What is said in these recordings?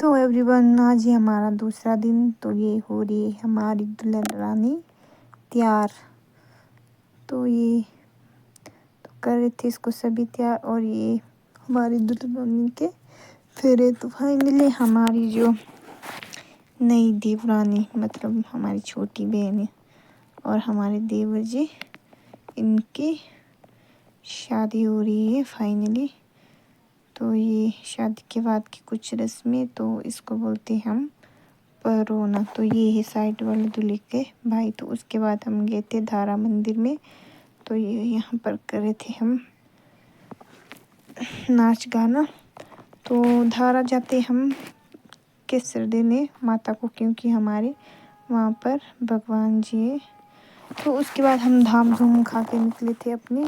तो एवरीवन, आज ही हमारा दूसरा दिन। तो ये हो रही है हमारी दुल्हन रानी तैयार। तो ये तो कर रहे थे इसको सभी तैयार, और ये हमारी दुल्हन रानी के फेरे। तो फाइनली हमारी जो नई देवरानी, मतलब हमारी छोटी बहन है और हमारे देवर जी, इनकी शादी हो रही है फाइनली। तो ये शादी के बाद की कुछ रस्में, तो इसको बोलते हैं हम परोना। तो ये है साइड वाले दूल्हे के भाई। तो उसके बाद हम गए थे धारा मंदिर में। तो ये यहाँ पर कर रहे थे हम नाच गाना। तो धारा जाते हम केसर देने माता को, क्योंकि हमारे वहाँ पर भगवान जी है। तो उसके बाद हम धाम धूम खा के निकले थे अपने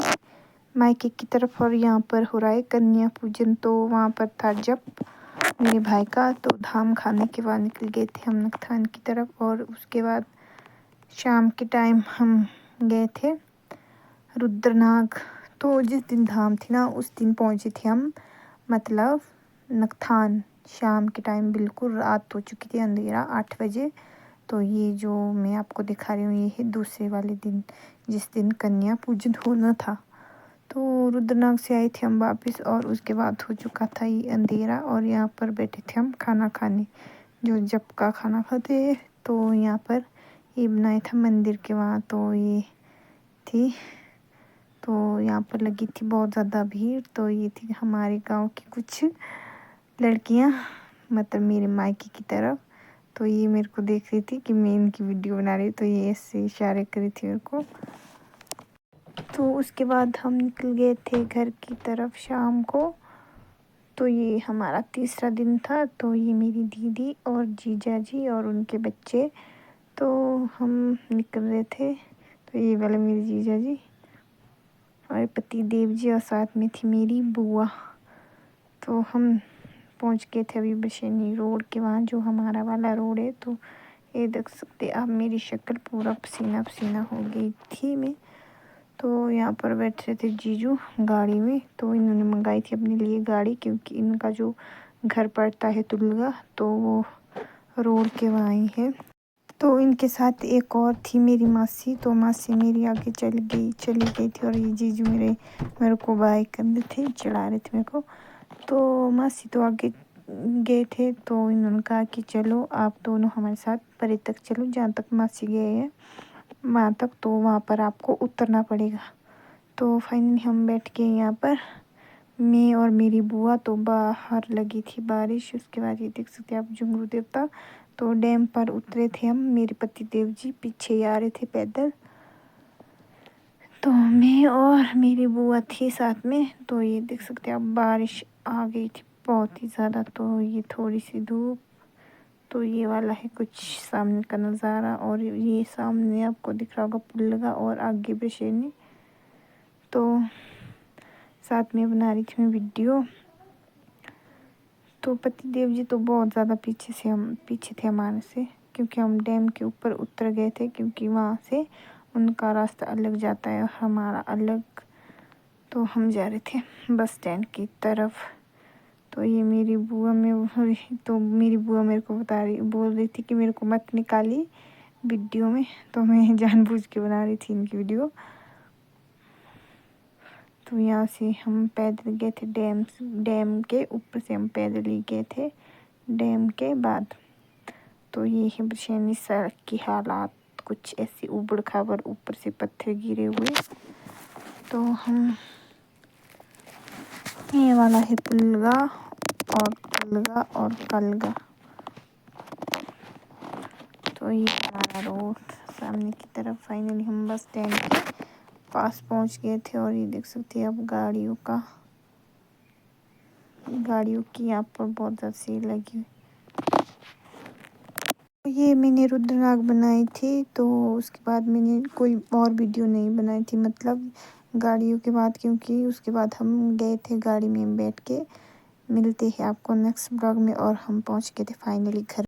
मायके की तरफ, और यहाँ पर हो रहा है कन्या पूजन। तो वहाँ पर था जब मेरे भाई का, तो धाम खाने के बाद निकल गए थे हम नखथान की तरफ। और उसके बाद शाम के टाइम हम गए थे रुद्रनाग। तो जिस दिन धाम थी ना, उस दिन पहुँचे थे हम, मतलब नखथान शाम के टाइम। बिल्कुल रात हो चुकी थी, अंधेरा 8 बजे। तो ये जो मैं आपको दिखा रही हूँ, ये है दूसरे वाले दिन, जिस दिन कन्या पूजन होना था। तो रुद्रनाग से आए थे हम वापस, और उसके बाद हो चुका था ये अंधेरा। और यहाँ पर बैठे थे हम खाना खाने, जो जब का खाना खाते हैं। तो यहाँ पर ये बनाया था मंदिर के वहाँ। तो ये थी, तो यहाँ पर लगी थी बहुत ज़्यादा भीड़। तो ये थी हमारे गांव की कुछ लड़कियाँ, मतलब मेरे मायके की तरफ। तो ये मेरे को देख रही थी कि मैं इनकी वीडियो बना रही, तो ये ऐसे इशारे करी थी मेरे को। तो उसके बाद हम निकल गए थे घर की तरफ शाम को। तो ये हमारा तीसरा दिन था। तो ये मेरी दीदी और जीजा जी और उनके बच्चे, तो हम निकल रहे थे। तो ये वाले मेरे जीजा जी और पति देव जी, और साथ में थी मेरी बुआ। तो हम पहुंच गए थे अभी बशेनी रोड के वहाँ, जो हमारा वाला रोड है। तो ये देख सकते आप, मेरी शक्ल पूरा पसीना पसीना हो गई थी मैं। तो यहाँ पर बैठ रहे थे जीजू गाड़ी में। तो इन्होंने मंगाई थी अपने लिए गाड़ी, क्योंकि इनका जो घर पड़ता है तुलगा, तो वो रोड के वहाँ ही है। तो इनके साथ एक और थी मेरी मासी। तो मासी मेरी आगे चली गई थी, और ये जीजू मेरे को बाय कर रहे थे, चढ़ा रहे थे मेरे को। तो मासी तो आगे गए थे। तो इन्होंने कहा कि चलो आप दोनों हमारे साथ परे तक चलो, जहाँ तक मासी गए हैं वहाँ तक। तो वहाँ पर आपको उतरना पड़ेगा। तो फाइनली हम बैठ के यहाँ पर, मैं और मेरी बुआ। तो बाहर लगी थी बारिश। उसके बाद ये देख सकते हैं आप जुमरू देवता। तो डैम पर उतरे थे हम, मेरे पति देव जी पीछे आ रहे थे पैदल। तो मैं और मेरी बुआ थी साथ में। तो ये देख सकते हैं आप, बारिश आ गई थी बहुत ही ज़्यादा। तो ये थोड़ी सी धूप। तो ये वाला है कुछ सामने का नज़ारा, और ये सामने आपको दिख रहा होगा पुल लगा, और आगे बेशेनी। तो साथ में बना रही थी मैं वीडियो। तो पति देव जी तो बहुत ज़्यादा पीछे थे हमारे से, क्योंकि हम डैम के ऊपर उतर गए थे, क्योंकि वहाँ से उनका रास्ता अलग जाता है और हमारा अलग। तो हम जा रहे थे बस स्टैंड की तरफ। तो ये मेरी बुआ तो मेरी बुआ मेरे को बोल रही थी कि मेरे को मत निकाली वीडियो में। तो मैं जानबूझ के बना रही थी इनकी वीडियो। तो यहाँ से हम पैदल गए थे डैम के ऊपर से हम पैदल ही गए थे डैम के बाद। तो ये है बशेनी सड़क की हालात, कुछ ऐसी ऊबड़ खाबड़, ऊपर से पत्थर गिरे हुए। तो हम, ये वाला है पुलगा और कलगा। तो ये हमारा रोड सामने की तरफ। फाइनली हम बस स्टैंड के पास पहुंच गए थे, और ये देख सकते हैं अब गाड़ियों की यहाँ पर बहुत ज़्यादा सेल लगी हुई। तो ये मैंने रुद्रनाग बनाई थी। तो उसके बाद मैंने कोई और वीडियो नहीं बनाई थी, मतलब गाड़ियों के बाद, क्योंकि उसके बाद हम गए थे गाड़ी में बैठ के। मिलते हैं आपको नेक्स्ट ब्लॉग में, और हम पहुंच गए थे फाइनली घर।